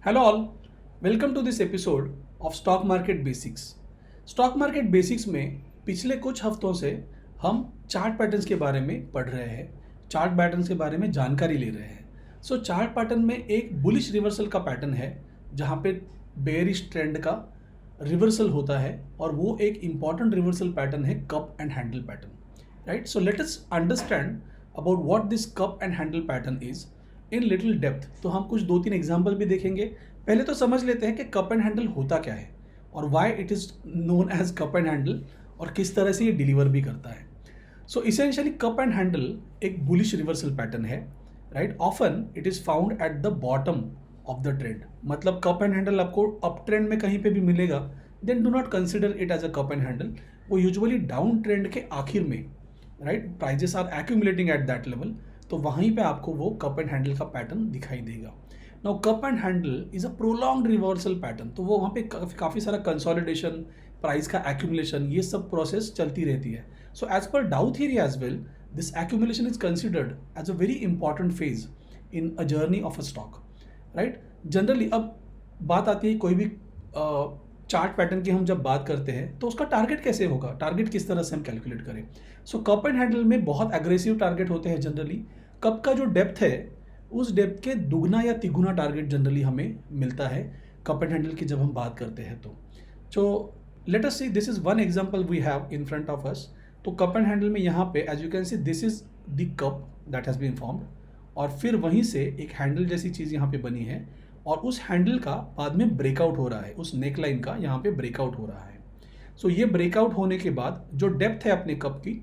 Hello all, welcome to this episode of stock market basics. Stock market basics में पिछले कुछ हफ्तों से हम चार्ट पैटर्न्स के बारे में पढ़ रहे हैं, चार्ट पैटर्न्स के बारे में जानकारी ले रहे हैं। चार्ट पैटर्न में एक बुलिश रिवर्सल का पैटर्न है जहाँ पे बेयरिश ट्रेंड का रिवर्सल होता है और वो एक इम्पॉर्टेंट रिवर्सल पैटर्न है cup and handle pattern, right. So let us understand about what this cup and handle pattern is in little depth. तो हम कुछ 2-3 एग्जाम्पल भी देखेंगे। पहले तो समझ लेते हैं कि कप एंड हैंडल होता क्या है और why it is known as cup and handle और किस तरह से ये डिलीवर भी करता है। So essentially cup and handle एक बुलिश रिवर्सल पैटर्न है, right. Often it is found at the bottom of the trend. मतलब कप एंड हैंडल आपको अप ट्रेंड में कहीं पे भी मिलेगा, then do not consider it as a cup and handle. वो यूजुअली डाउन ट्रेंड के आखिर में, right, prices are accumulating at that level, तो वहीं पे आपको वो कप एंड हैंडल का पैटर्न दिखाई देगा। Now cup and handle is a prolonged reversal pattern, तो वो वहाँ पे काफ़ी सारा कंसोलिडेशन, प्राइस का एक्यूमुलेशन, ये सब प्रोसेस चलती रहती है। सो as per Dow theory as well, this accumulation is considered as a very important phase in a journey of a stock, right. Generally अब बात आती है कोई भी चार्ट पैटर्न की, हम जब बात करते हैं तो उसका टारगेट कैसे होगा, टारगेट किस तरह से हम कैलकुलेट करें। सो कप एंड हैंडल में बहुत एग्रेसिव टारगेट होते हैं जनरली। कप का जो डेप्थ है उस डेप्थ के दुगना या तिगुना टारगेट जनरली हमें मिलता है कप एंड हैंडल की जब हम बात करते हैं तो let us see, this is one example we have in front of us. तो कप एंड हैंडल में यहाँ पे as you can see this is the cup that has been formed और फिर वहीं से एक हैंडल जैसी चीज़ यहाँ पे बनी है और उस हैंडल का बाद में ब्रेकआउट हो रहा है, उस नेक लाइन का यहाँ पे ब्रेकआउट हो रहा है। सो ये ब्रेकआउट होने के बाद जो डेप्थ है अपने कप की,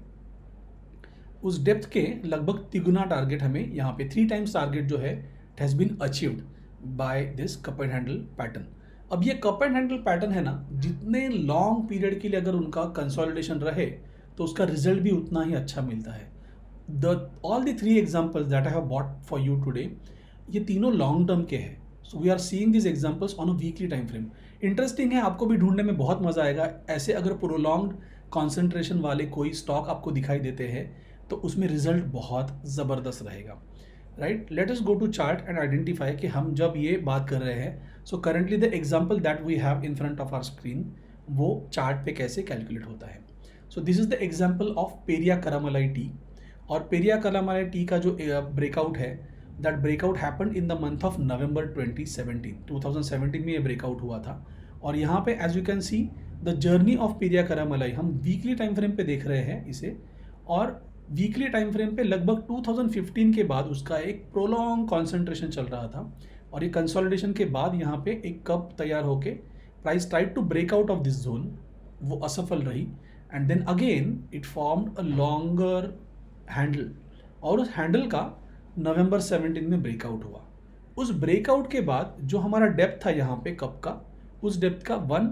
उस डेप्थ के लगभग तिगुना टारगेट हमें यहाँ पे 3 टाइम्स टारगेट जो है it has been achieved by this cup and handle pattern. अब ये कप एंड हैंडल पैटर्न है ना, जितने लॉन्ग पीरियड के लिए अगर उनका कंसोलिडेशन रहे तो उसका रिजल्ट भी उतना ही अच्छा मिलता है। All the 3 examples that I have bought for you today, ये तीनों लॉन्ग टर्म के हैं। So we are seeing this examples on a weekly time frame. Interesting है, आपको भी ढूंढने में बहुत मजा आएगा। ऐसे अगर प्रोलॉन्ग्ड कॉन्सेंट्रेशन वाले कोई स्टॉक आपको दिखाई देते हैं तो उसमें रिजल्ट बहुत ज़बरदस्त रहेगा, right. Let us go to chart and identify कि हम जब ये बात कर रहे हैं, so currently the example that we have in front of our screen वो चार्ट पे कैसे कैलकुलेट होता है। So this is the example of Peria Karamalai tea. और पेरिया करामलाई टी का जो ब्रेकआउट है, that breakout happened in the month of November 2017 में ये ब्रेकआउट हुआ था। और यहाँ पे as you can see the journey of Peria Karamalai, हम वीकली टाइम फ्रेम पे देख रहे हैं इसे, और वीकली टाइम फ्रेम पे लगभग 2015 के बाद उसका एक प्रोलॉन्ग कॉन्सेंट्रेशन चल रहा था और ये कंसोलिडेशन के बाद यहाँ पे एक कप तैयार होके price tried to break out of this zone, वो असफल रही and then again it formed a longer handle और उस हैंडल का नवंबर 17 में ब्रेकआउट हुआ। उस ब्रेकआउट के बाद जो हमारा डेप्थ था यहाँ पे कप का, उस डेप्थ का 1,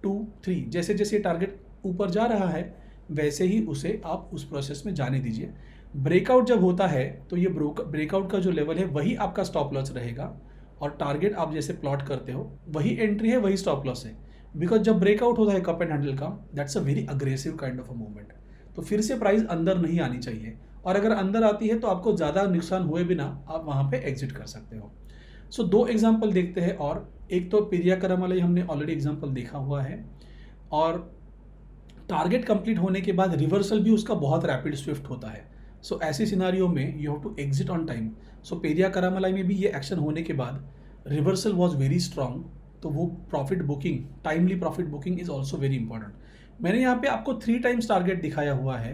2, 3, जैसे जैसे टारगेट ऊपर जा रहा है वैसे ही उसे आप उस प्रोसेस में जाने दीजिए। ब्रेकआउट जब होता है तो ये ब्रेकआउट का जो लेवल है वही आपका स्टॉप लॉस रहेगा और टारगेट आप जैसे प्लॉट करते हो वही एंट्री है, वही स्टॉप लॉस है। बिकॉज जब ब्रेकआउट होता है कप एंड हैंडल का, that's a very aggressive kind of a movement. तो फिर से प्राइस अंदर नहीं आनी चाहिए और अगर अंदर आती है तो आपको ज़्यादा नुकसान हुए बिना आप वहाँ पे एग्जिट कर सकते हो। सो 2 एग्जाम्पल देखते हैं, और एक तो पेरिया करामलाई हमने ऑलरेडी एग्जाम्पल देखा हुआ है और टारगेट कंप्लीट होने के बाद रिवर्सल भी उसका बहुत रैपिड स्विफ्ट होता है। सो ऐसे सिनारियो में you have to exit on time. So Peria Karamalai में भी ये एक्शन होने के बाद रिवर्सल वॉज वेरी स्ट्रॉन्ग, तो वो profit booking, timely profit booking is also very important. मैंने यहाँ पे आपको 3 टाइम्स टारगेट दिखाया हुआ है,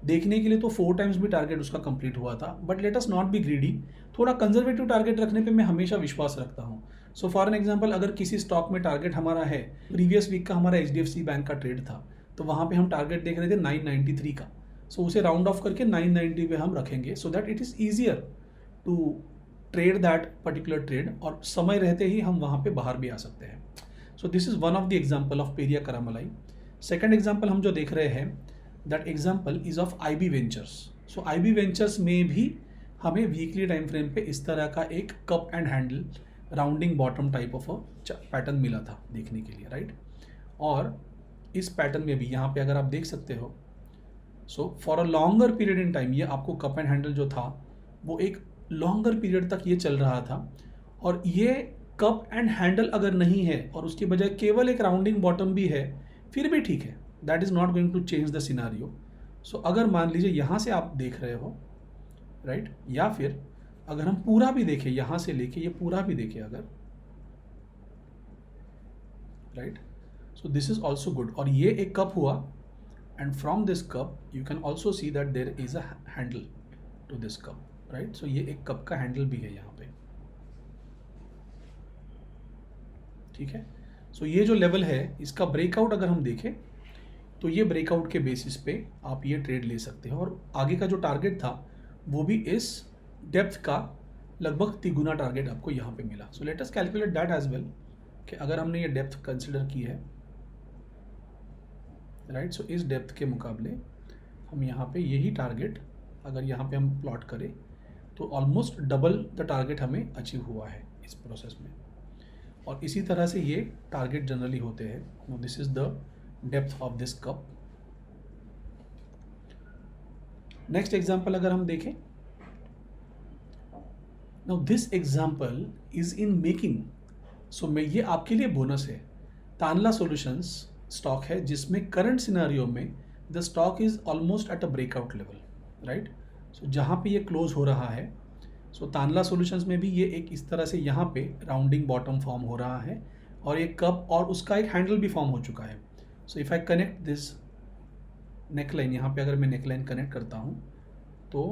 देखने के लिए तो 4 टाइम्स भी टारगेट उसका कंप्लीट हुआ था, but let us not be greedy. थोड़ा कंजर्वेटिव टारगेट रखने पे मैं हमेशा विश्वास रखता हूँ। सो फॉर एन एग्जांपल, अगर किसी स्टॉक में टारगेट हमारा है, प्रीवियस वीक का हमारा HDFC बैंक का ट्रेड था, तो वहाँ पे हम टारगेट देख रहे थे 993 का। सो उसे राउंड ऑफ करके 990 पे हम रखेंगे, so that it is easier to trade that particular trade और समय रहते ही हम वहाँ पे बाहर भी आ सकते हैं। So this is one of the example of Peria Karamalai. Second example हम जो देख रहे हैं, that example is of IB ventures. So IB ventures में भी हमें वीकली टाइम फ्रेम पे इस तरह का एक cup and handle rounding bottom type of pattern मिला था देखने के लिए, राइट। और इस पैटर्न में भी यहाँ पे अगर आप देख सकते हो, so for a longer period in time, ये आपको कप एंड हैंडल जो था वो एक लॉन्गर पीरियड तक ये चल रहा था और ये कप एंड हैंडल अगर नहीं है और उसकी बजाय केवल एक राउंडिंग बॉटम भी है, फिर भी ठीक है, that is not going to change the scenario. So अगर मान लीजिए यहाँ से आप देख रहे हो, राइट, या फिर अगर हम पूरा भी देखें, यहाँ से लेके ये पूरा भी देखें अगर, right, so this is also good. और ये एक कप हुआ, and from this cup you can also see that there is a handle to this cup, right. So ये एक कप का हैंडल भी है यहाँ पे, ठीक है। सो ये जो लेवल है इसका ब्रेकआउट अगर हम देखें तो ये ब्रेकआउट के बेसिस पे आप ये ट्रेड ले सकते हो, और आगे का जो टारगेट था वो भी इस डेप्थ का लगभग 3 गुना टारगेट आपको यहाँ पे मिला। So let us calculate that as well, कि अगर हमने ये डेप्थ कंसिडर की है, राइट, सो इस डेप्थ के मुकाबले हम यहाँ पे यही टारगेट अगर यहाँ पे हम प्लॉट करें तो ऑलमोस्ट डबल द टारगेट हमें अचीव हुआ है इस प्रोसेस में। और इसी तरह से ये टारगेट जनरली होते हैं। No, this is the depth of this cup. Next example अगर हम देखें, now this example is in making. So मैं ये आपके लिए बोनस है। तानला सॉल्यूशंस स्टॉक है जिसमें करंट सिनेरियो में the stock is almost at a breakout level, right. So जहाँ पे ये क्लोज हो रहा है, सो तानला सॉल्यूशंस में भी ये एक इस तरह से यहाँ पे राउंडिंग बॉटम फॉर्म हो रहा है और एक कप और उसका एक हैंडल भी फॉर्म हो चुका है। So if I connect this neckline, यहाँ पे अगर मैं नेकलाइन कनेक्ट करता हूँ तो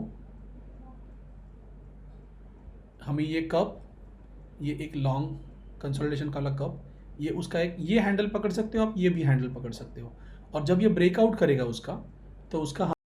हमें ये कप, ये एक लॉन्ग कंसोलिडेशन वाला कप, ये उसका एक ये हैंडल पकड़ सकते हो आप, ये भी हैंडल पकड़ सकते हो। और जब ये ब्रेकआउट करेगा उसका, तो उसका